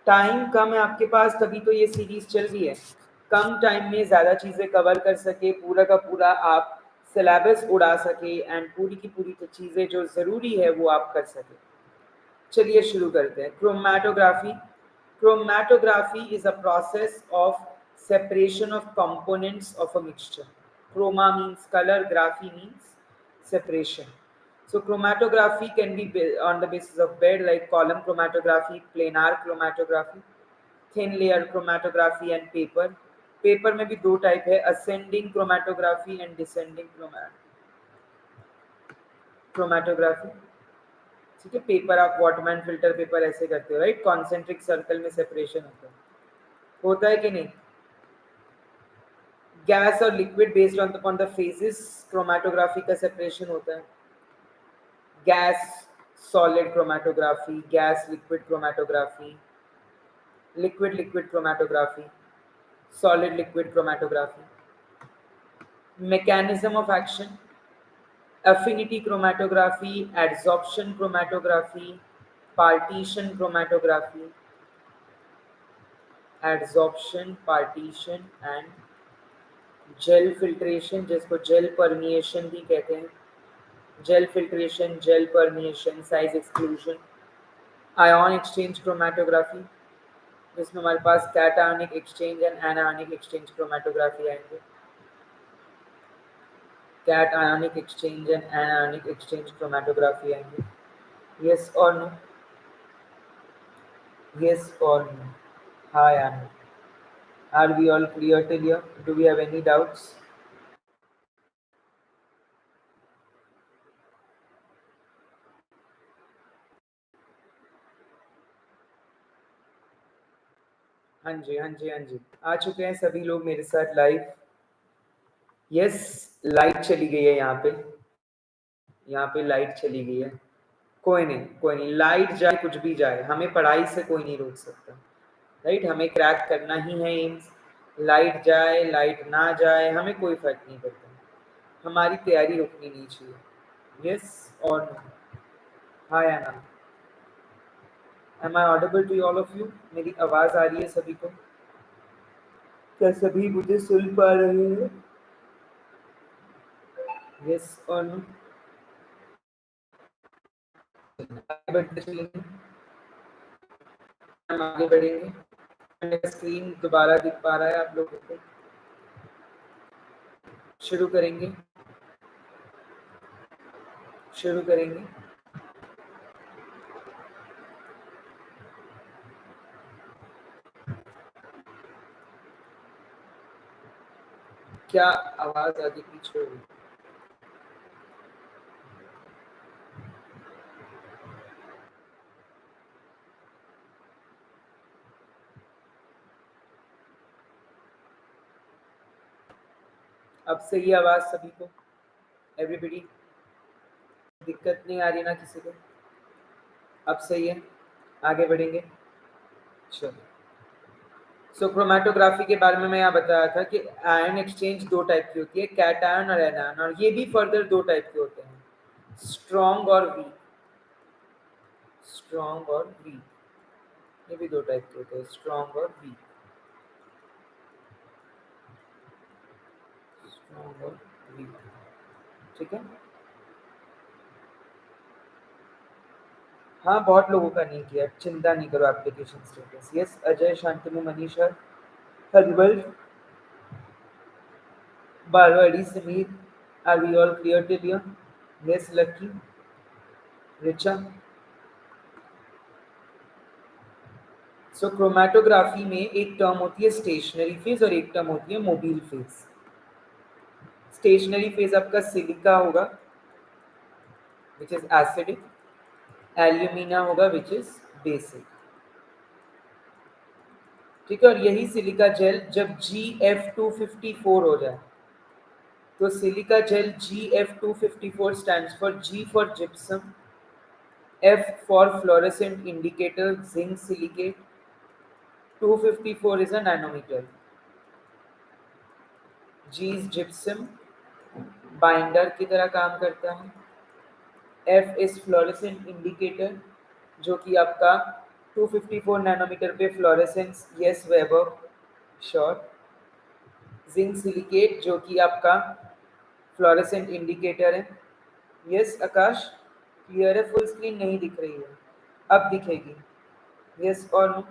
Time कम है आपके पास, तभी तो ये सीरीज चल रही है। कम टाइम में ज़्यादा चीज़ें कवर कर सके, पूरा का पूरा आप सिलेबस उड़ा सके एंड पूरी की पूरी चीज़ें जो ज़रूरी है वो आप कर सके। चलिए शुरू करते हैं। Chromatography. Chromatography is a process of separation of components of a mixture. Chroma means color, graphy means separation. So chromatography can be on the basis of bed, like column chromatography, planar chromatography, thin layer chromatography and paper. Paper में भी दो type है, ascending chromatography and descending chromatography. ठीक है, paper आप वॉटमैन filter paper ऐसे करते हो, राइट, कॉन्सेंट्रिक सर्कल में सेपरेशन होता है कि नहीं? गैस और liquid based on the phases chromatography का सेपरेशन होता है। Gas solid chromatography, gas liquid chromatography, liquid liquid chromatography, solid liquid chromatography. Mechanism of action: affinity chromatography, adsorption chromatography, partition chromatography, adsorption, partition and gel filtration, जिसको gel permeation भी कहते हैं, gel filtration, gel permeation, size exclusion, ion exchange chromatography, जिसमें हमारे पास cationic exchange and anionic exchange chromatography आएंगे, cationic exchange and anionic exchange chromatography आएंगे। Yes or no? Yes or no? Hi Anna. Are we all clear till here? Do we have any doubts? हाँ जी, हाँ जी, हाँ जी, आ चुके हैं सभी लोग मेरे साथ लाइव। यस, लाइट चली गई है यहाँ पे लाइट चली गई है। कोई नहीं, कोई नहीं, लाइट जाए कुछ भी जाए, हमें पढ़ाई से कोई नहीं रोक सकता, राइट। हमें क्रैक करना ही है एम्स। लाइट जाए लाइट ना जाए हमें कोई फर्क नहीं पड़ता, हमारी तैयारी रुकनी नहीं चाहिए। यस और no? Hi Aana, am I audible to all of you? मेरी आवाज आ रही है सभी को? क्या सभी मुझे सुन पा रहे हैं? यस और नो? आगे बढ़ते चलेंगे, हम आगे बढ़ेंगे। मेरा स्क्रीन दोबारा दिख पा रहा है आप लोगों को? शुरू करेंगे, शुरू करेंगे। क्या आवाज आगे पीछे हो रही? अब सही आवाज सभी को? एवरीबडी? दिक्कत नहीं आ रही ना किसी को? अब सही है, आगे बढ़ेंगे। चलो, सो क्रोमेटोग्राफी के बारे में मैं यहाँ बताया था कि आयन एक्सचेंज दो टाइप की होती है, कैटायन और एनायन, और ये भी फर्दर दो टाइप के होते हैं, स्ट्रॉन्ग और वीक। स्ट्रॉन्ग और वीक, ये भी दो टाइप के होते हैं, स्ट्रॉन्ग और वीक। स्ट्रॉन्ग और वीक, ठीक है। हाँ, बहुत लोगों का नहीं किया, चिंता नहीं करो application status. Yes Ajay, Shantanu, Manisha, Harival, Balwadi, Sameer, are we all clear till here? Yes Lucky, Richa. So chromatography में एक टर्म होती है स्टेशनरी फेज और एक टर्म होती है मोबाइल फेज। स्टेशनरी फेज आपका सिलिका होगा विच इज एसिडिक, एल्यूमिना होगा विच इज बेसिक, ठीक है। और यही सिलिका जेल जब GF254 हो जाए, तो silica gel GF254 stands for G for gypsum, F for fluorescent indicator zinc silicate, 254 is a nanometer, G is gypsum, binder की तरह काम करता है, F is फ्लोरेसेंट इंडिकेटर जो कि आपका 254 नैनोमीटर पे फ्लोरेसेंस, यस वैभव, श्योर। जिंक सिलिकेट जो कि आपका फ्लोरेसेंट इंडिकेटर है, यस आकाश, क्लियर है, फुल स्क्रीन नहीं दिख रही है, अब दिखेगी, यस और नो,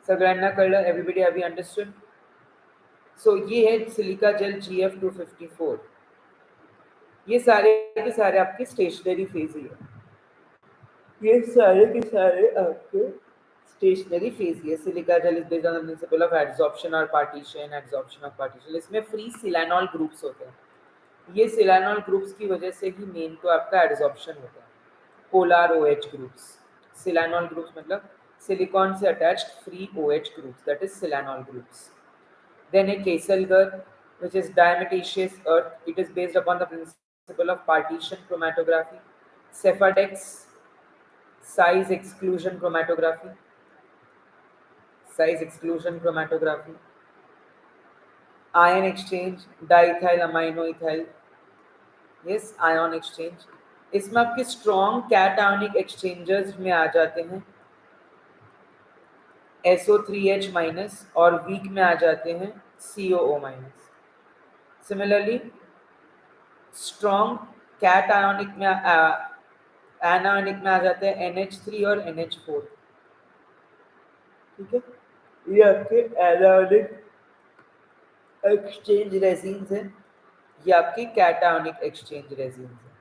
सगळ्यांना कळलं, एवरीबडी हैव यू अंडरस्टूड? सो ये है सिलिका जेल GF254। ये सारे के सारे आपके स्टेशनरी फेज ही है, ये सारे के सारे आपके स्टेशनरी फेज ही है। Silica gel is based on the principle of adsorption और पार्टीशन, एडसॉर्प्शन ऑफ पार्टीशन। इसमें फ्री सिलानॉल ग्रुप्स होते हैं, ये सिलानॉल ग्रुप्स की वजह से ही मेन तो आपका एडसॉर्प्शन होता है। Polar OH groups, silanol groups मतलब सिलिकॉन से attached free OH groups, that is silanol groups. Then a Kaiselgar, which is diatomaceous earth. It is based upon the principle of partition chromatography. Sephadex, size exclusion chromatography. Size exclusion chromatography. Ion exchange, diethyl amino ethyl. Yes, ion exchange. इसमें आपके strong cationic exchangers में आ जाते हैं SO3H- और week में आ जाते हैं COO-। Similarly strong cationic में एनायनिक में आ जाते हैं NH3 और NH4। ठीक है, ये आपके एनायनिक एक्सचेंज रेजिन्स हैं, ये आपके कैटायनिक एक्सचेंज रेजिन्स हैं।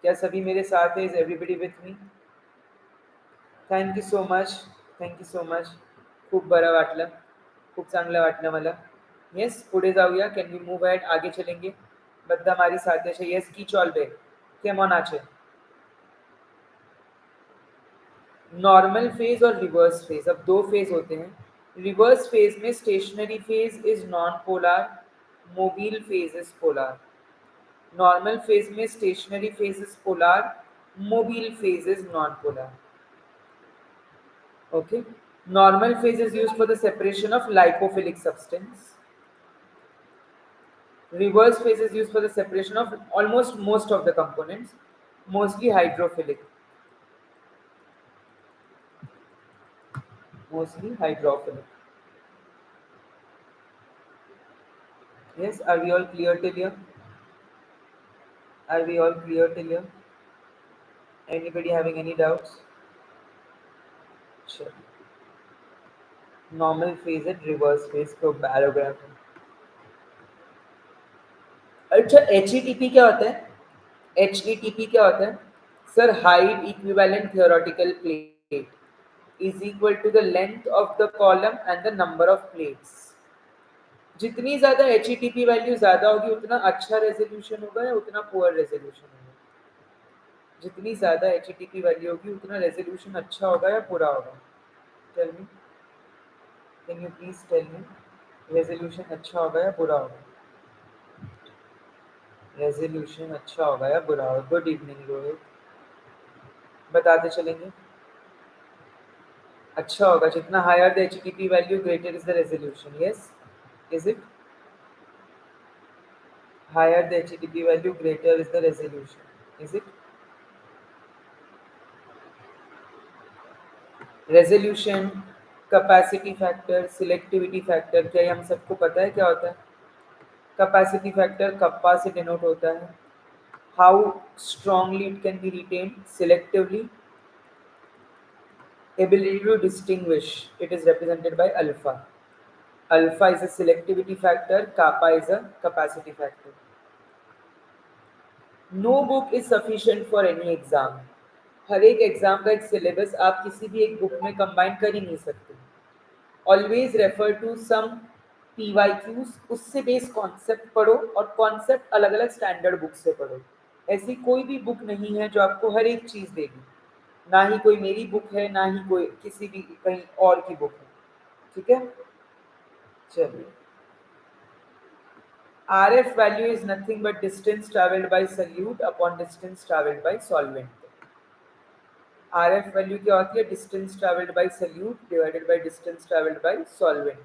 क्या सभी मेरे साथ है? Is everybody with me? Thank you so much, thank you so much, खूप बरं वाटलं, खूप चांगलं वाटलं मला। येस, पुढे जाऊया, कैन वी मूव अहेड, आगे चलेंगे, બધા મારી સાથે છે, યસ કી चॉल बे, કેમ ઓન છે? नॉर्मल फेज और रिवर्स फेज, अब दो फेज होते हैं। रिवर्स फेज में stationary phase is non polar, mobile phase is polar. Normal phase में stationary phase is polar, mobile phase is non polar. Okay, normal phase is used for the separation of lipophilic substance. Reverse phase is used for the separation of almost most of the components, mostly hydrophilic. Mostly hydrophilic. Yes, are we all clear till here? Are we all clear till here? Anybody having any doubts? Sure. Normal phase and reverse phase को paragraph. अच्छा, HETP क्या होता है? HETP क्या होता है? Sir, height equivalent theoretical plate is equal to the length of the column and the number of plates. जितनी ज्यादा HETP वैल्यू ज्यादा होगी उतना अच्छा रेजोल्यूशन होगा या उतना पुअर रेजोल्यूशन होगा? जितनी ज्यादा HETP वैल्यू होगी उतना रेजोल्यूशन अच्छा होगा या बुरा होगा? Tell me, can you please tell me, resolution अच्छा होगा या बुरा होगा? रेजोल्यूशन अच्छा होगा या बुरा होगा? गुड इवनिंग रोहित, बताते चलेंगे। अच्छा होगा, जितना higher the HETP value greater is the resolution. Yes, is it? Higher the HTTP value, greater is the resolution. Is it? Resolution, capacity factor, selectivity factor, क्या ये हम सबको पता है क्या होता है? Capacity factor कप्पा से डिनोट होता है। How strongly it can be retained? Selectively. Ability to distinguish, it is represented by alpha. Alpha is a selectivity factor, kappa is a capacity factor. No book is sufficient for any exam. हर एक exam का एक syllabus आप किसी भी एक book में combine कर ही नहीं सकते। Always refer to some PYQs, उससे बेस कॉन्सेप्ट पढ़ो और कॉन्सेप्ट अलग अलग स्टैंडर्ड बुक से पढ़ो। ऐसी कोई भी बुक नहीं है जो आपको हर एक चीज देगी, ना ही कोई मेरी बुक है, ना ही कोई किसी भी कहीं और की बुक है। ठीक है, चलिए। RF value is nothing but distance traveled by solute upon distance traveled by solvent. RF value क्या होती है? Distance travelled bye solute divided by distance travelled bye solvent.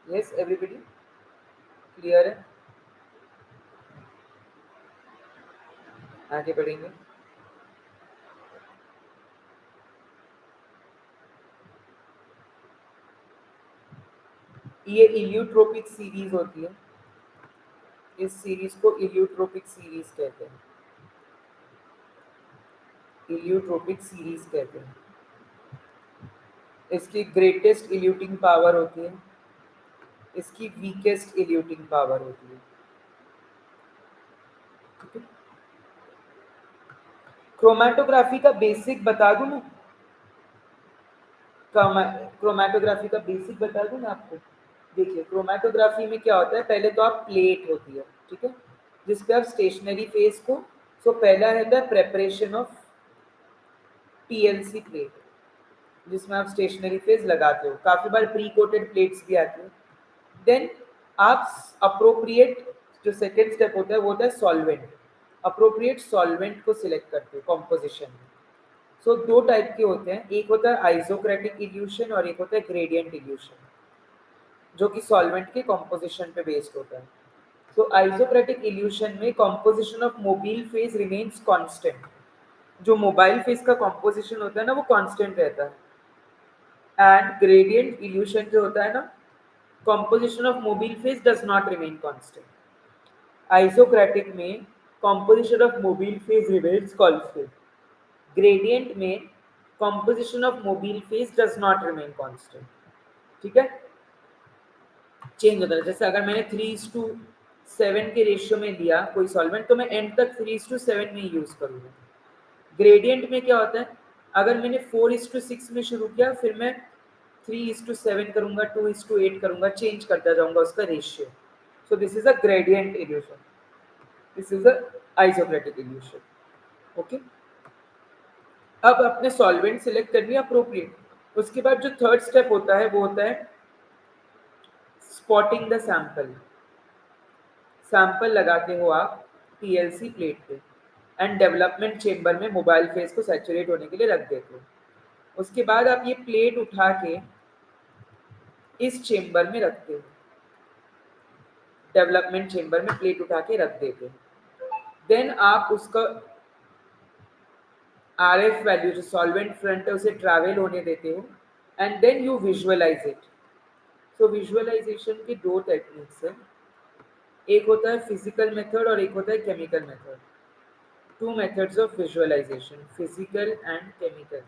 Yes, everybody clear है? आगे बढ़ेंगे। ये इलियोट्रोपिक सीरीज होती है, इस सीरीज को इलियोट्रोपिक सीरीज कहते हैं, इलियोट्रोपिक सीरीज कहते हैं। इसकी ग्रेटेस्ट इल्यूटिंग पावर होती है, इसकी वीकेस्ट इल्यूटिंग पावर होती है। ठीक है, क्रोमैटोग्राफी का बेसिक बता दूं मैं, क्रोमैटोग्राफी का बेसिक बता दूं मैं आपको। देखिए क्रोमैटोग्राफी में क्या होता है, पहले तो आप प्लेट होती है, ठीक है, जिसपे आप स्टेशनरी फेज को, सो पहला है the preparation of TLC plate, जिसमें आप स्टेशनरी फेज लगाते हो, काफी बार प्री कोटेड प्लेट्स भी आती है। देन आप अप्रोप्रिएट, जो सेकेंड स्टेप होता है वो होता है सॉल्वेंट, अप्रोप्रिएट सॉल्वेंट को सिलेक्ट करते हो कॉम्पोजिशन में। सो दो टाइप के होते हैं, एक होता है आइसोक्रेटिक इल्यूशन और एक होता है ग्रेडियंट इल्यूशन, जो कि सॉल्वेंट के कॉम्पोजिशन पे बेस्ड होता है। तो आइसोक्रेटिक इल्यूशन में composition of mobile phase remains constant, जो मोबाइल फेज का कॉम्पोजिशन होता है ना वो कांस्टेंट रहता है। एंड ग्रेडियंट इल्यूशन जो होता है ना, composition of mobile phase does not remain constant. Isocratic में composition of mobile phase remains constant. Gradient में composition of mobile phase does not remain constant. ठीक है, चेंज होता है। जैसे अगर मैंने 3:7 के रेशियो में लिया कोई सॉल्वेंट, तो मैं एंड तक 3:7 में यूज करूंगा। ग्रेडियंट में क्या होता है, अगर मैंने 4:6 में शुरू किया, फिर मैं 3:7 करूंगा, 2:8 करूंगा, चेंज करता जाऊंगा उसका ratio. So this is a gradient evolution, this is a आइसोक्रेटिक evolution. Okay, अब अपने सॉल्वेंट सिलेक्ट कर लिया अप्रोप्रिएट, उसके बाद जो थर्ड स्टेप होता है वो होता है स्पॉटिंग द सैंपल। सैंपल लगाते हो आप टीएलसी प्लेट पे एंड डेवलपमेंट चेम्बर में मोबाइल फेस को सैचुरेट होने के लिए रख देते हो। उसके बाद आप ये प्लेट उठा के इस चेम्बर में रखते हो, डेवलपमेंट चेम्बर में प्लेट उठा के रख देते हो। देन आप उसका आरएफ वैल्यू जो सॉल्वेंट फ्रंट है उसे ट्रैवल होने देते हो and then you visualise it. So visualisation की दो टेक्निक्स है, एक होता है फिजिकल मेथड और एक होता है chemical method. Two methods of visualisation, physical and chemical.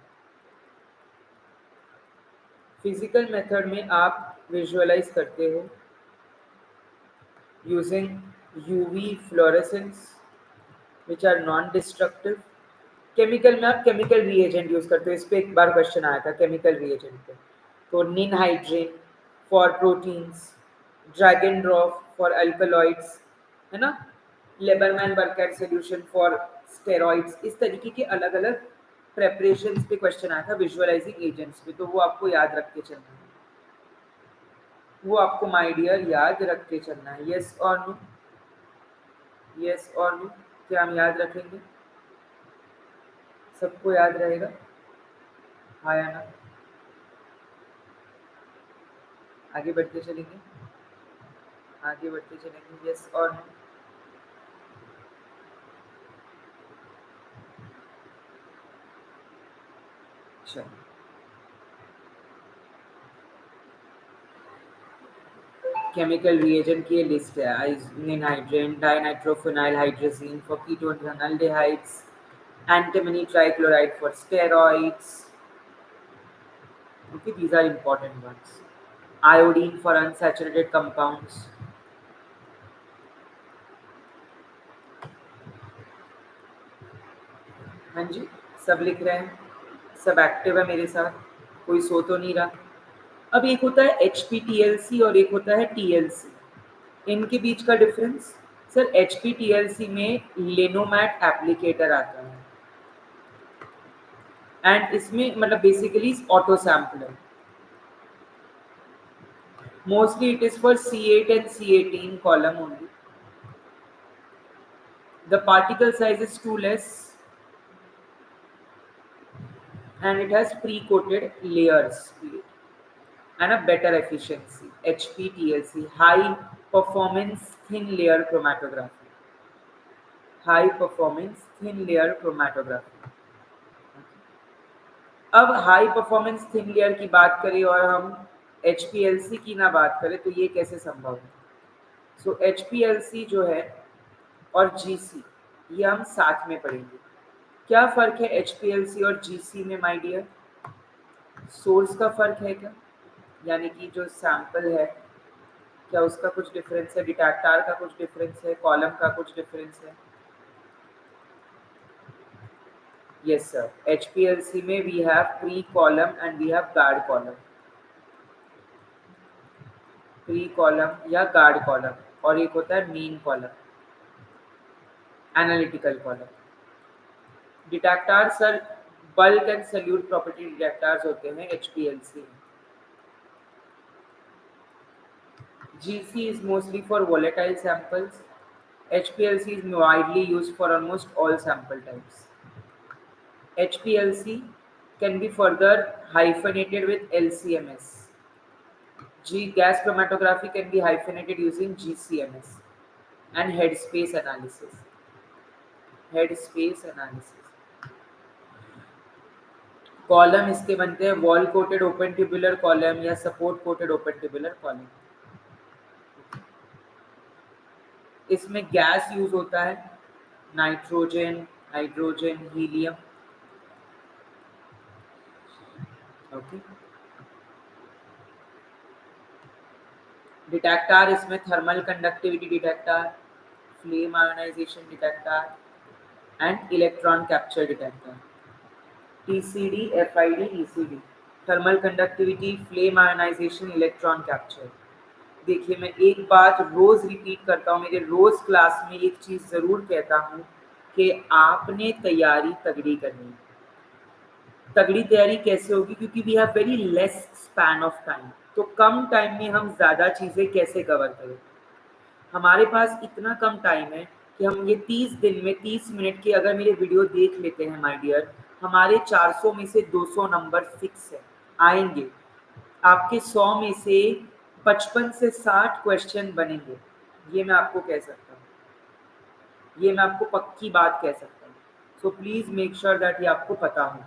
Physical method में आप विजुअलाइज करते हो using UV fluorescence which are non destructive. Chemical में आप केमिकल रिएजेंट यूज करते हो, इस पे एक बार क्वेश्चन आया था केमिकल रिएजेंट पे। तो ninhydrin for proteins, Dragendorff for alkaloids, है ना, Liebermann Burchard solution for steroids. इस तरीके के अलग अलग प्रेपरेशन पे क्वेश्चन आया था विजुअलाइजिंग एजेंट्स पे, तो वो आपको याद रख के चलना है, वो आपको माय डियर याद रख के चलना है। यस और नो, यस और नो, क्या हम याद रखेंगे? सबको याद रहेगा? हाँ या ना? आगे बढ़ते चलेंगे, आगे बढ़ते चलेंगे, यस और नो? चलो, केमिकल रिएजेंट की लिस्ट है, ninhydrin, dinitrophenyl hydrazine for ketones and aldehydes, antimony trichloride for steroids. Okay, these are important ones. Iodine for unsaturated compounds. हाँ जी, सब लिख रहे हैं, सब एक्टिव है मेरे साथ, कोई सो तो नहीं रहा। अब एक होता है HPTLC और एक होता है TLC, इनके बीच का डिफरेंस सर, HPTLC में लेनोमैट एप्लीकेटर आता है एंड इसमें मतलब basically auto sampler, mostly it is for C8 and C18 column only. The particle size is too less and it has pre-coated layers and a better efficiency. HPTLC, high performance thin layer chromatography. High performance thin layer chromatography. अब high performance thin layer की बात करें और हम HPLC की ना बात करें तो ये कैसे संभव है? सो HPLC जो है और GC ये हम साथ में पढ़ेंगे। क्या फ़र्क है HPLC और GC में माय डियर? सोर्स का फ़र्क है क्या? यानी कि जो सैंपल है क्या उसका कुछ डिफरेंस है, डिटेक्टर का कुछ डिफरेंस है, कॉलम का कुछ डिफरेंस है? यस सर, HPLC में we have pre column and we have guard column. Pre column या गार्ड कॉलम और एक होता है main column, analytical column. Detector sir bulk and solute property detectors होते हैं HPLC में। GC is mostly for volatile samples. HPLC is widely used for almost all sample types. HPLC can be further hyphenated with LCMS. Gas chromatography can be hyphenated using GCMS and headspace analysis. Headspace analysis. Column इसके बनते हैं wall coated open tubular column या support coated open tubular column. इसमें gas use होता है, nitrogen, hydrogen, helium. Okay. Detector इसमें thermal conductivity detector, flame ionization detector and electron capture detector. TCD, FID, ECD, thermal conductivity, flame ionization, electron capture. देखिए मैं एक बात रोज repeat करता हूँ, मेरे रोज क्लास में एक चीज जरूर कहता हूँ कि आपने तैयारी तगड़ी करनी है। तगड़ी तैयारी कैसे होगी? क्योंकि we have very less span of time, तो कम टाइम में हम ज्यादा चीजें कैसे कवर करें? हमारे पास इतना कम टाइम है कि हम ये 30 दिन में 30 मिनट की अगर मेरे वीडियो देख लेते हैं माय डियर, हमारे 400 में से 200 नंबर फिक्स है, आएंगे। आपके 100 में से 55 से 60 क्वेश्चन बनेंगे, ये मैं आपको कह सकता हूँ, ये मैं आपको पक्की बात कह सकता हूँ। So please make sure that ये आपको पता हो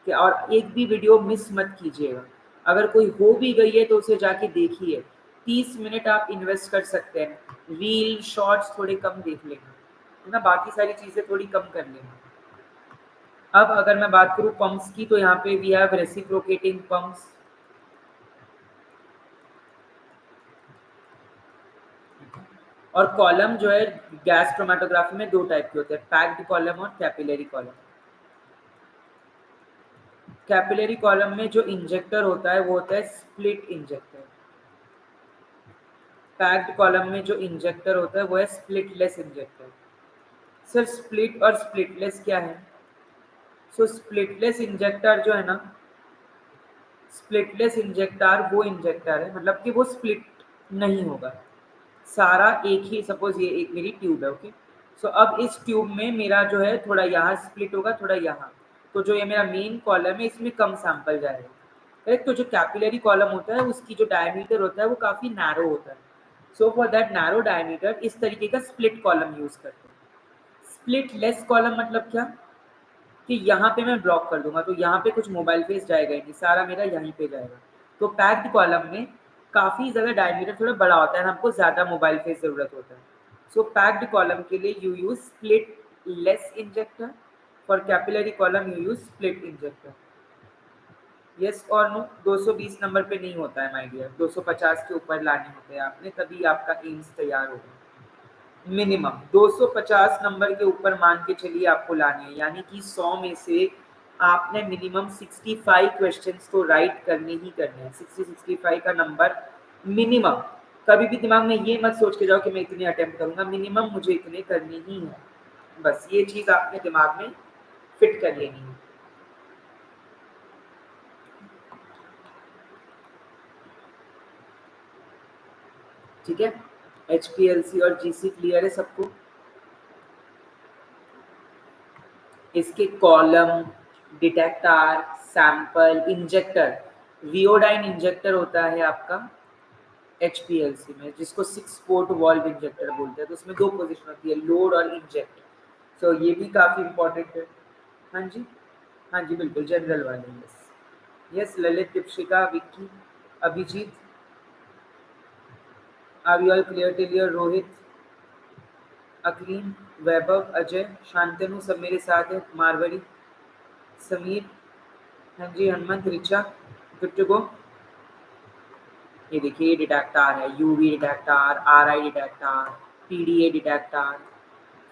कि, और एक भी वीडियो मिस मत कीजिएगा। अगर कोई हो भी गई है तो उसे जाके देखिए। 30 मिनट आप इन्वेस्ट कर सकते हैं, रील शॉर्ट्स थोड़े कम देख लेंगे, है ना, बाकी सारी चीज़ें थोड़ी कम कर लेंगे। अब अगर मैं बात करूँ पंप्स की, तो यहाँ पे वी हैव रेसिप्रोकेटिंग पंप्स। और कॉलम जो है गैस क्रोमेटोग्राफी में दो टाइप के होते हैं, पैक्ड कॉलम और कैपिलरी कॉलम। कैपिलरी कॉलम में जो इंजेक्टर होता है वो होता है स्प्लिट इंजेक्टर। पैक्ड कॉलम में जो इंजेक्टर होता है वो है स्प्लिटलेस इंजेक्टर। सर स्प्लिट और स्प्लिटलेस क्या है? सो स्प्लिटलेस इंजेक्टर जो है ना, स्प्लिटलेस इंजेक्टर वो इंजेक्टर है, मतलब कि वो स्प्लिट नहीं होगा, सारा एक ही, सपोज ये एक मेरी ट्यूब है, ओके। सो अब इस ट्यूब में मेरा जो है थोड़ा यहाँ स्प्लिट होगा, थोड़ा यहाँ, तो जो ये मेरा मेन कॉलम है इसमें कम सैंपल जाएगा, करेक्ट। तो जो कैपिलरी कॉलम होता है उसकी जो डायमीटर होता है वो काफ़ी नैरो होता है। So for that narrow diameter इस तरीके का स्प्लिट कॉलम यूज़ करते हैं। स्प्लिट लेस कॉलम मतलब क्या कि यहाँ पे मैं ब्लॉक कर दूंगा तो यहाँ पे कुछ मोबाइल फेस जाएगा ही नहीं, सारा मेरा यहीं पे जाएगा। तो पैक्ड कॉलम में काफ़ी ज़्यादा डायमीटर थोड़ा बड़ा होता है, हमको ज़्यादा मोबाइल फेस ज़रूरत होता है। सो पैक्ड कॉलम के लिए you use split less injector, for capillary column you use split injector. Yes और नो? 220 नंबर पे नहीं होता है माय डियर, 250 के ऊपर लाने होते हैं आपने, तभी आपका एम्स तैयार होगा। मिनिमम 250 नंबर के ऊपर मान के चलिए आपको लाने हैं, यानी कि 100 में से आपने मिनिमम 65 क्वेश्चंस तो राइट करने ही करने हैं। 65 का नंबर मिनिमम। कभी भी दिमाग में ये मत सोच के जाओ कि मैं इतने अटेम्प्ट करूंगा, मिनिमम मुझे इतने करनी ही है, बस ये चीज़ आपने दिमाग में फिट कर लेनी है। ठीक है, HPLC और GC क्लियर है सबको? इसके column, detector, sample, injector, Rheodyne injector होता है आपका HPLC में, जिसको 6 पोर्ट वॉल्व इंजेक्टर बोलते हैं। तो उसमें दो पोजीशन होती है, लोड और इंजेक्ट। तो ये भी काफ़ी इंपॉर्टेंट है। हाँ जी, हाँ जी बिल्कुल, जनरल वाले। Yes yes, Lalit, Deepshikha, Vicky, Abhijit, are you all clear till here? Rohit, Aklin, Vaibhav, Ajay, Shantanu सब मेरे साथ है, मारवाड़ी, समीर, हाँ जी, Hanumant, Richa, good to go. ये देखिए डिटेक्टर है, UV detector, RI detector, PDA detector,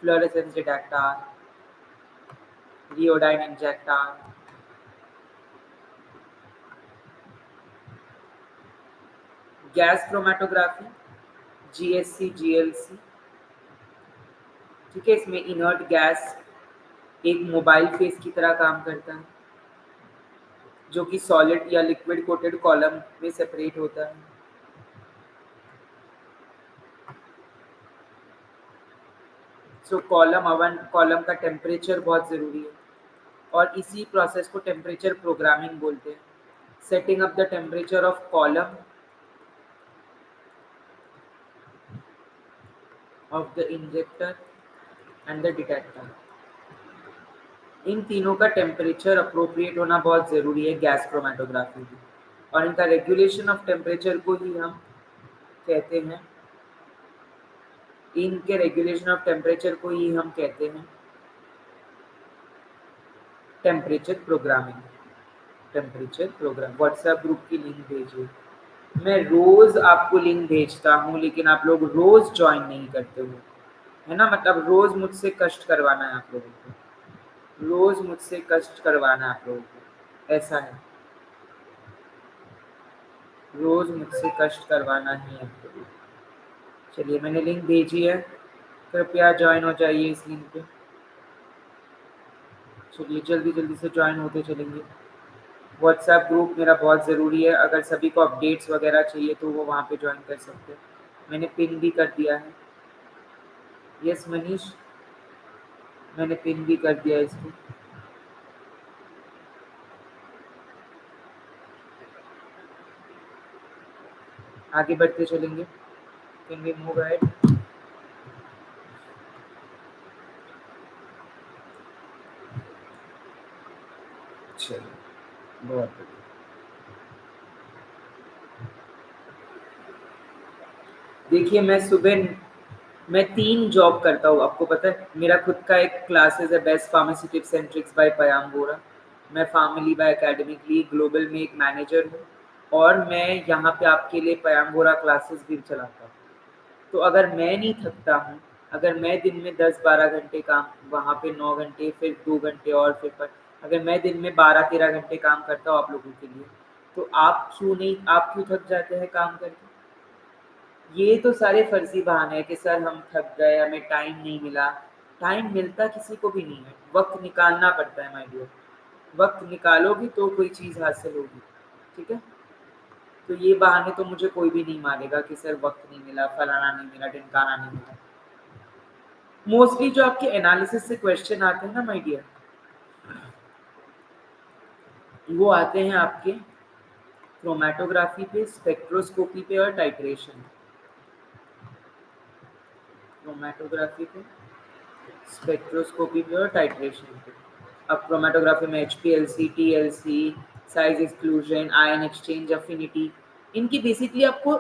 fluorescence detector, Rheodyne injector, gas chromatography, GSC, GLC. ठीक है, इसमें इनर्ट गैस एक मोबाइल फेस की तरह काम करता है जो कि सॉलिड या लिक्विड कोटेड कॉलम में सेपरेट होता है। सो कॉलम का टेम्परेचर बहुत ज़रूरी है और इसी प्रोसेस को टेम्परेचर प्रोग्रामिंग बोलते हैं। Setting up the temperature of column of the injector and the detector. इन तीनों का टेम्परेचर अप्रोप्रिएट होना बहुत ज़रूरी है गैस क्रोमेटोग्राफी की, और इनका रेगुलेशन ऑफ टेम्परेचर को ही हम कहते हैं, इनके रेगुलेशन ऑफ टेम्परेचर को ही हम कहते हैं temperature programming. Temperature program WhatsApp group की लिंक भेजिए। मैं रोज आपको लिंक भेजता हूँ लेकिन आप लोग रोज ज्वाइन नहीं करते हो, है ना? मतलब रोज मुझसे कष्ट करवाना है आप लोगों को, रोज मुझसे कष्ट करवाना है आप लोगों को, ऐसा है, रोज मुझसे कष्ट करवाना ही है आप लोगों को। चलिए मैंने लिंक भेजी है, कृपया ज्वाइन हो जाइए इस लिंक पे। चलिए जल्दी जल्दी से ज्वाइन होते चलेंगे। व्हाट्सएप ग्रुप मेरा बहुत ज़रूरी है, अगर सभी को अपडेट्स वगैरह चाहिए तो वो वहाँ पे ज्वाइन कर सकते हैं। मैंने पिन भी कर दिया है। यस मनीष, मैंने पिन भी कर दिया इसको। आगे बढ़ते चलेंगे। Can we move ahead? चलिए बहुत बढ़िया। देखिए मैं 3 जॉब करता हूँ, आपको पता है। मेरा खुद का एक क्लासेस है, best pharmacy tips and tricks by Payam Vora. मैं फैमिली बाय एकेडमिकली ग्लोबल में एक मैनेजर हूँ और मैं यहाँ पे आपके लिए पयाम वोरा क्लासेस भी चलाता हूँ। तो अगर मैं नहीं थकता हूँ, अगर मैं दिन में 10-12 घंटे काम, वहाँ पे 9 घंटे, फिर 2 घंटे और फिर पर, अगर मैं दिन में 12-13 घंटे काम करता हूँ आप लोगों के लिए, तो आप क्यों थक जाते हैं काम करके? ये तो सारे फर्जी बहाने हैं कि सर हम थक गए, हमें टाइम नहीं मिला। टाइम मिलता किसी को भी नहीं है, वक्त निकालना पड़ता है माय डियर। वक्त निकालोगी तो कोई चीज़ हासिल होगी, ठीक है? तो ये बहाने तो मुझे कोई भी नहीं मानेगा कि सर वक्त नहीं मिला, फलाना नहीं मिला, ढिमकाना नहीं मिला। मोस्टली जो आपके एनालिसिस से क्वेश्चन आते हैं ना माय डियर, वो आते हैं आपके क्रोमेटोग्राफी पे, स्पेक्ट्रोस्कोपी पे और टाइट्रेशन। क्रोमेटोग्राफी पे, स्पेक्ट्रोस्कोपी पे और टाइट्रेशन पे। अब क्रोमेटोग्राफी में HPLC, TLC, size exclusion, ion exchange, affinity, इनकी बेसिकली आपको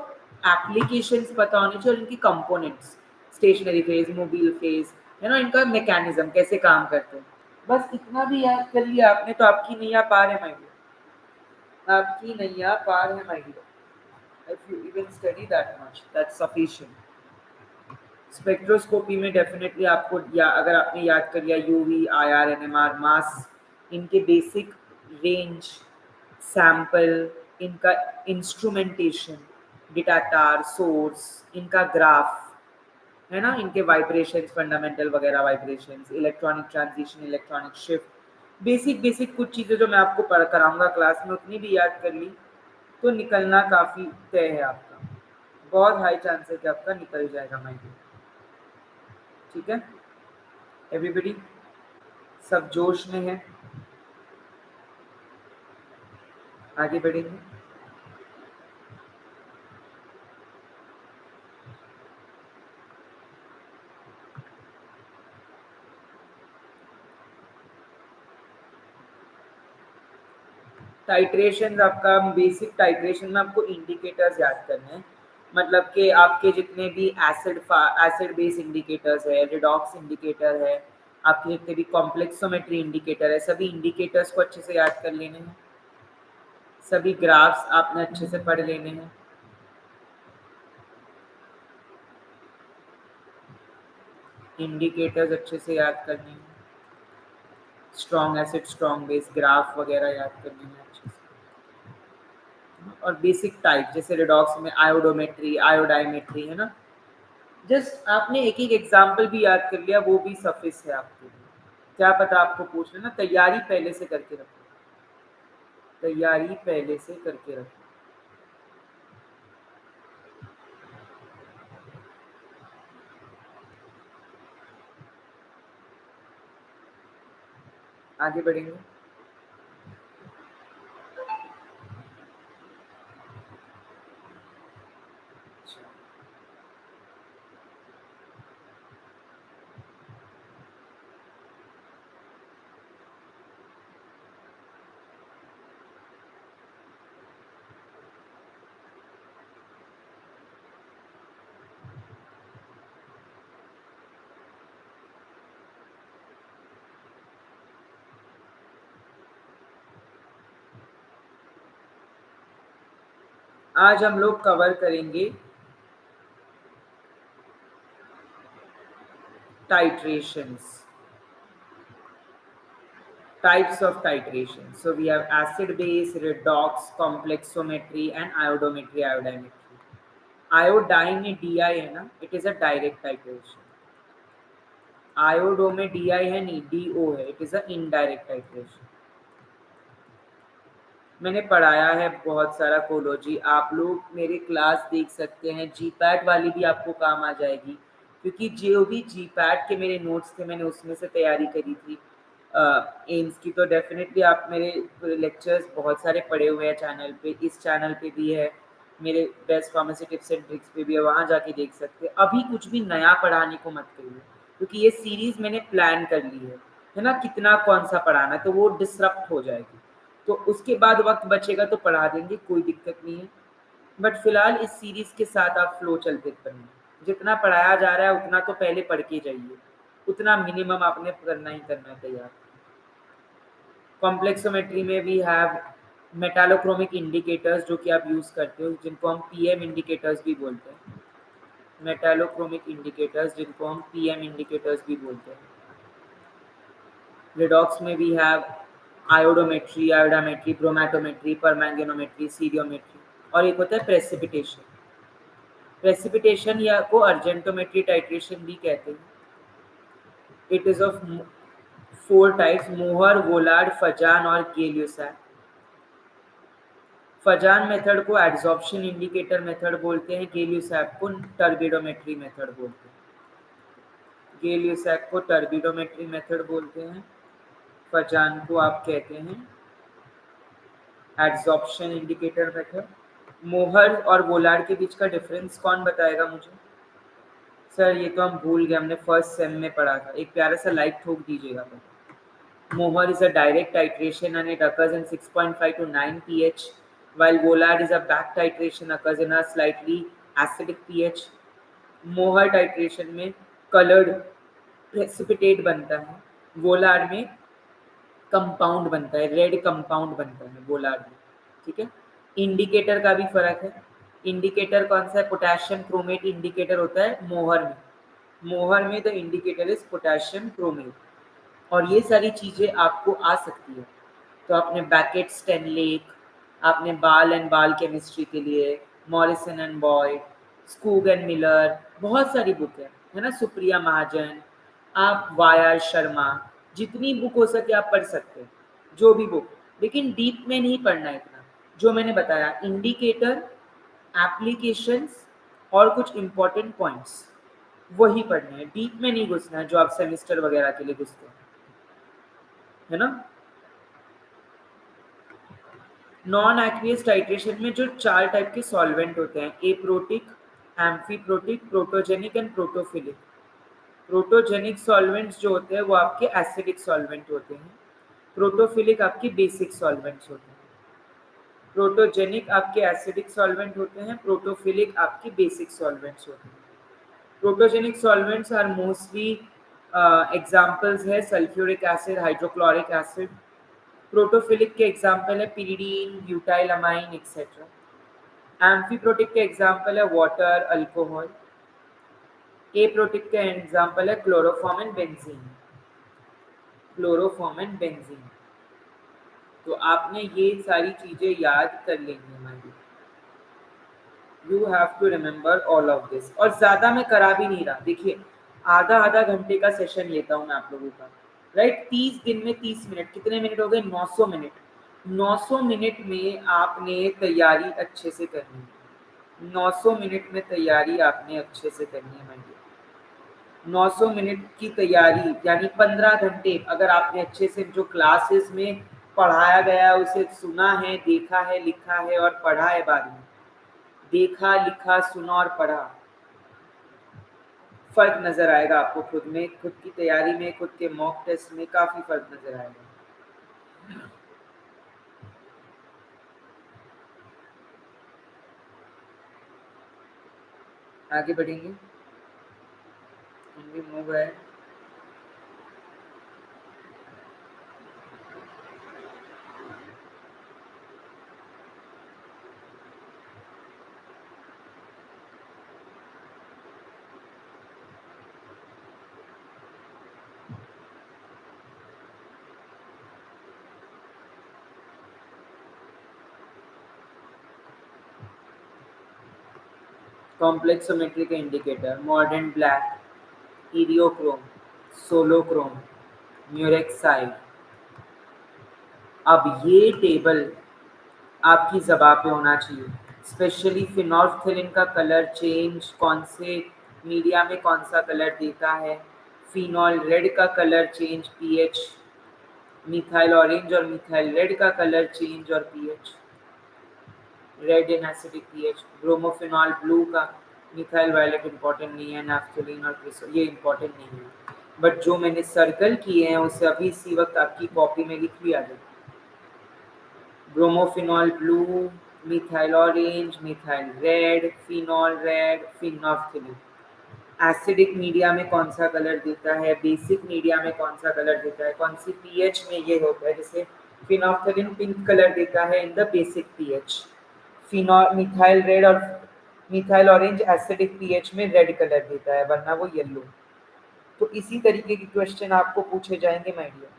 एप्लीकेशंस पता होनी चाहिए और इनकी components, stationary phase, mobile phase, है ना, इनका मैकेनिज्म कैसे काम करते हैं। बस इतना भी याद कर लिया आपने तो आपकी नैया पार है माय डियर, आपकी नैया पार है my dear. If you even study that much, that's sufficient. Spectroscopy में डेफिनेटली आपको, या अगर आपने याद कर लिया यूवी, आईआर, एनएमआर, मास, इनके बेसिक रेंज, सैंपल, इनका इंस्ट्रूमेंटेशन, डिटेक्टर, सोर्स, इनका ग्राफ, है ना, इनके वाइब्रेशंस, फंडामेंटल वगैरह vibrations, electronic transition, electronic shift, basic basic कुछ चीज़ें जो मैं आपको पढ़ कराऊंगा क्लास में, उतनी भी याद कर ली तो निकलना काफ़ी तय है आपका। बहुत हाई चांस है कि आपका निकल जाएगा माइंड। ठीक है एवरीबडी, सब जोश में है, आगे बढ़ेंगे। टाइट्रेशन आपका बेसिक टाइट्रेशन में आपको इंडिकेटर्स याद करने हैं, मतलब कि आपके जितने भी एसिड बेस इंडिकेटर्स है, रिडॉक्स इंडिकेटर है, आपके जितने भी कॉम्प्लेक्सोमेट्री इंडिकेटर है, सभी इंडिकेटर्स को अच्छे से याद कर लेने हैं, सभी ग्राफ्स आपने अच्छे से पढ़ लेने हैं। इंडिकेटर्स अच्छे से याद करने हैं, strong acid strong base graph वगैरह याद करने हैं अच्छे से, और बेसिक टाइप जैसे रिडॉक्स में आयोडोमेट्री, आयोडाइमेट्री, है ना। जस्ट आपने एक एक एग्जाम्पल भी याद कर लिया, वो भी सफिस है आपके लिए। क्या पता आपको पूछ लेना, तैयारी पहले से करके रखो, तैयारी पहले से करके रखो। आगे बढ़ेंगे। आज हम लोग कवर करेंगे titrations, types of titration. So we have acid base, redox, complexometry and iodometry, iodimetry. Iodine में di है ना, it is a direct titration. Iodo में di है नहीं, do है, it is a indirect titration. मैंने पढ़ाया है बहुत सारा कोलॉजी, आप लोग मेरे क्लास देख सकते हैं, जीपैट वाली भी आपको काम आ जाएगी, क्योंकि जो भी जीपैट के मेरे नोट्स थे मैंने उसमें से तैयारी करी थी एम्स की, तो डेफिनेटली आप मेरे लेक्चर्स बहुत सारे पढ़े हुए हैं चैनल पे, इस चैनल पे भी है, मेरे best pharmacy tips and tricks पे भी है, वहाँ जाके देख सकते हैं। अभी कुछ भी नया पढ़ाने को मत करिए, क्योंकि ये सीरीज मैंने प्लान कर ली है ना, कितना कौन सा पढ़ाना है, तो वो डिसरप्ट हो जाएगी, तो उसके बाद वक्त बचेगा तो पढ़ा देंगे, कोई दिक्कत नहीं है। बट फिलहाल इस सीरीज के साथ आप फ्लो चलते करेंगे, जितना पढ़ाया जा रहा है उतना तो पहले पढ़ के जाइए, उतना मिनिमम आपने करना ही करना है तैयार। कॉम्प्लेक्सोमेट्री में वी हैव मेटालोक्रोमिक इंडिकेटर्स जो कि आप यूज करते हो, जिनको हम पीएम इंडिकेटर्स भी बोलते हैं, मेटालोक्रोमिक इंडिकेटर्स जिनको हम पीएम इंडिकेटर्स भी बोलते हैं। रिडॉक्स में वी हैव आयोडोमेट्री, आयोडामेट्री, ब्रोमेटोमेट्री, परमैंगनोमेट्री, सीरियोमेट्री, और एक होता है प्रेसिपिटेशन। प्रेसिपिटेशन या को अर्जेंटोमेट्री टाइट्रेशन भी कहते हैं। इट इज ऑफ 4 टाइप्स, मोहर, वोलार्ड, फजान और गेलियोसैक। फजान मेथड को एड्सॉर्प्शन इंडिकेटर मेथड बोलते हैं, गेलियोसैक को टर्बिडोमेट्री मेथड बोलते हैं, गेलियोसैक को टर्बिडोमेट्री मेथड बोलते हैं, फजान को आप कहते हैं एड्सॉर्प्शन इंडिकेटर मेथड। मोहर और वोलार्ड के बीच का डिफरेंस कौन बताएगा मुझे? सर ये तो हम भूल गए, हमने फर्स्ट सेम में पढ़ा था, एक प्यारा सा लाइक ठोक दीजिएगा। मोहर is a direct titration and it occurs in 6.5 to 9 pH, while Volard is a back titration, occurs in a slightly acidic pH. मोहर टाइट्रेशन में कलर्ड प्रेसिपिटेट बनता है, वोलार्ड में कंपाउंड बनता है, रेड कंपाउंड बनता है वोलार्ड में, ठीक है। इंडिकेटर का भी फर्क है, इंडिकेटर कौन सा है? पोटेशियम क्रोमेट इंडिकेटर होता है मोहर में, मोहर में the indicator is potassium chromate, और ये सारी चीज़ें आपको आ सकती है। तो आपने बैकेट स्टेनलेक, आपने बाल एंड बाल केमिस्ट्री के लिए Morrison and Boyd, Skoog and Miller, बहुत सारी बुक है ना, सुप्रिया महाजन, आप वाई शर्मा, जितनी बुक हो सके आप पढ़ सकते हैं, जो भी बुक, लेकिन डीप में नहीं पढ़ना है इतना। जो मैंने बताया इंडिकेटर, एप्लीकेशंस और कुछ इंपॉर्टेंट पॉइंट्स, वही पढ़ना है, डीप में नहीं घुसना है जो आप सेमिस्टर वगैरह के लिए घुसते हैं, है ना। नॉन एक्वियस टाइट्रेशन में जो 4 टाइप के सॉल्वेंट होते हैं, aprotic, amphiprotic, protogenic and protophilic. Protogenic solvents जो होते हैं वो आपके एसिडिक सॉल्वेंट होते हैं, प्रोटोफिलिक आपकी बेसिक सॉल्वेंट्स होते हैं। प्रोटोजेनिक आपके एसिडिक सॉल्वेंट होते हैं, प्रोटोफिलिक आपकी बेसिक सॉल्वेंट्स होते हैं। Protogenic solvents are mostly examples है sulphuric acid, hydrochloric acid. Protophilic के एग्जाम्पल है pyridine, butyl amine etcetera. Amphiprotic के एग्जाम्पल है वाटर, अल्कोहल। एप्रोटिक का एग्जाम्पल है chloroform and benzene. Chloroform and benzene. तो आपने ये सारी चीजें याद कर लेनी है हमारी। You have to remember all of this. और ज्यादा मैं करा भी नहीं रहा, देखिए आधा आधा घंटे का सेशन लेता हूँ मैं आप लोगों का, राइट। 30 दिन में 30 मिनट, कितने मिनट हो गए? 900 मिनट। 900 मिनट में आपने तैयारी अच्छे से करनी है। 900 मिनट में तैयारी आपने अच्छे से करनी है भाई। 900 मिनट की तैयारी यानी 15 घंटे। अगर आपने अच्छे से जो क्लासेस में पढ़ाया गया उसे सुना है, देखा है, लिखा है और पढ़ा है, बाद में देखा, लिखा, सुना और पढ़ा, फर्क नजर आएगा आपको खुद में, खुद की तैयारी में, खुद के मॉक टेस्ट में काफी फर्क नजर आएगा। आगे बढ़ेंगे, मूव है। कॉम्प्लेक्सोमेट्री के इंडिकेटर मॉडर्न ब्लैक, इरियोक्रोम, सोलोक्रोम, म्यूरेक्साइड। अब ये टेबल आपकी ज़बां पे होना चाहिए। स्पेशली फिनोल्फ्थेलिन का कलर चेंज कौन से मीडिया में कौन सा कलर देता है, फिनॉल रेड का colour change, pH, methyl orange और मिथाइल रेड का कलर चेंज और pH, red in acidic pH, bromophenol blue का, मिथाइल वायलेट इंपॉर्टेंट नहीं है, नैफ्थेलिन और क्रिसोल ये इंपॉर्टेंट नहीं है, बट जो मैंने सर्कल किए हैं उसे अभी इसी वक्त आपकी कॉपी में लिख लिया जाए। Bromophenol blue, methyl orange, methyl red, phenol red, phenolphthalein. Acidic media में कौन सा कलर देता है, बेसिक मीडिया में कौन सा कलर देता है, कौन सी पीएच में ये होता है। जैसे फिनॉल्फ्थेलिन पिंक कलर देता है in the basic pH, phenol methyl red और मिथाइल ऑरेंज एसिडिक पीएच में रेड कलर देता है, वरना वो येलो। तो इसी तरीके के क्वेश्चन आपको पूछे जाएंगे माय डियर,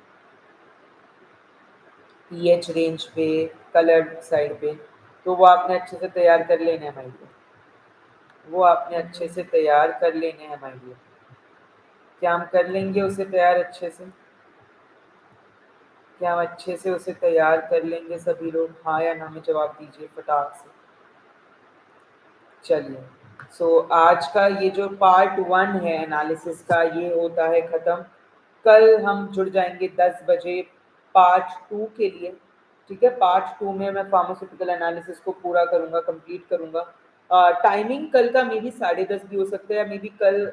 पीएच रेंज पे, कलर साइड पे। तो वो आपने अच्छे से तैयार कर लेने हैं माय डियर, वो आपने अच्छे से तैयार कर लेने हैं माय डियर। क्या हम कर लेंगे उसे तैयार अच्छे से? क्या हम अच्छे से उसे तैयार कर लेंगे सभी लोग? हाँ या ना में जवाब दीजिए फटाक से। चलिए, सो आज का ये जो पार्ट 1 है एनालिसिस का ये होता है ख़त्म। कल हम जुड़ जाएंगे 10 बजे पार्ट 2 के लिए, ठीक है। पार्ट 2 में मैं फार्मास्यूटिकल एनालिसिस को पूरा करूंगा, कंप्लीट करूंगा। टाइमिंग कल का मे बी 10:30 भी हो सकता है, मे बी कल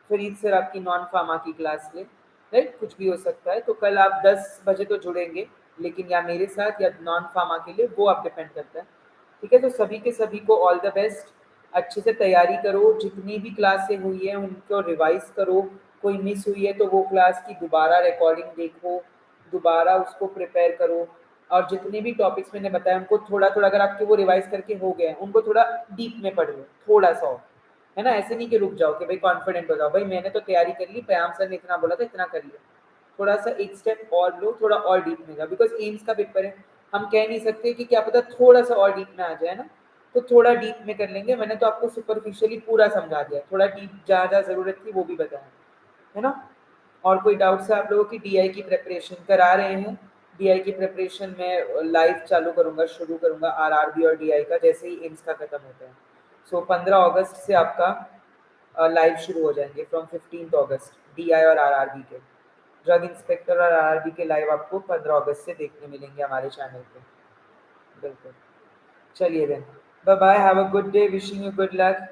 फरीद सर आपकी नॉन फार्मा की क्लास ले, राइट, कुछ भी हो सकता है। तो कल आप 10 बजे तो जुड़ेंगे, लेकिन या मेरे साथ या नॉन फार्मा के लिए, वो आप डिपेंड करता है, ठीक है। तो सभी के सभी को ऑल द बेस्ट, अच्छे से तैयारी करो, जितनी भी क्लासें हुई हैं उनको रिवाइज करो, कोई मिस हुई है तो वो क्लास की दोबारा रिकॉर्डिंग देखो, दोबारा उसको प्रिपेयर करो। और जितने भी टॉपिक्स मैंने बताया उनको थोड़ा थोड़ा, अगर आपके वो रिवाइज करके हो गए हैं उनको थोड़ा डीप में पढ़ लो, थोड़ा सा और, है ना। ऐसे नहीं कि रुक जाओ कि भाई कॉन्फिडेंट हो जाओ, भाई मैंने तो तैयारी कर ली, प्याम सर ने इतना बोला था इतना कर लिया। थोड़ा सा एक स्टेप और लो, थोड़ा और डीप में जाओ, बिकॉज एम्स का पेपर है, हम कह नहीं सकते कि क्या पता थोड़ा सा और डीप में आ जाए ना। तो थोड़ा डीप में कर लेंगे। मैंने तो आपको सुपरफिशियली पूरा समझा दिया, थोड़ा डीप जहाँ जहाँ जरूरत थी वो भी बताया, है ना। और कोई डाउट्स है आप लोगों की? डीआई की प्रिपरेशन करा रहे हैं? डीआई की प्रिपरेशन में लाइव चालू करूंगा, शुरू करूंगा आरआरबी और डीआई का जैसे ही एम्स का खत्म होता है। सो 15 अगस्त से आपका लाइव शुरू हो जाएंगे, फ्रॉम 15 अगस्त डीआई और आरआरबी के। ड्रग इंस्पेक्टर और आरआरबी के लाइव आपको 15 अगस्त से देखने मिलेंगे हमारे चैनल पे, बिल्कुल। चलिए then, bye bye, have a good day, wishing you good luck.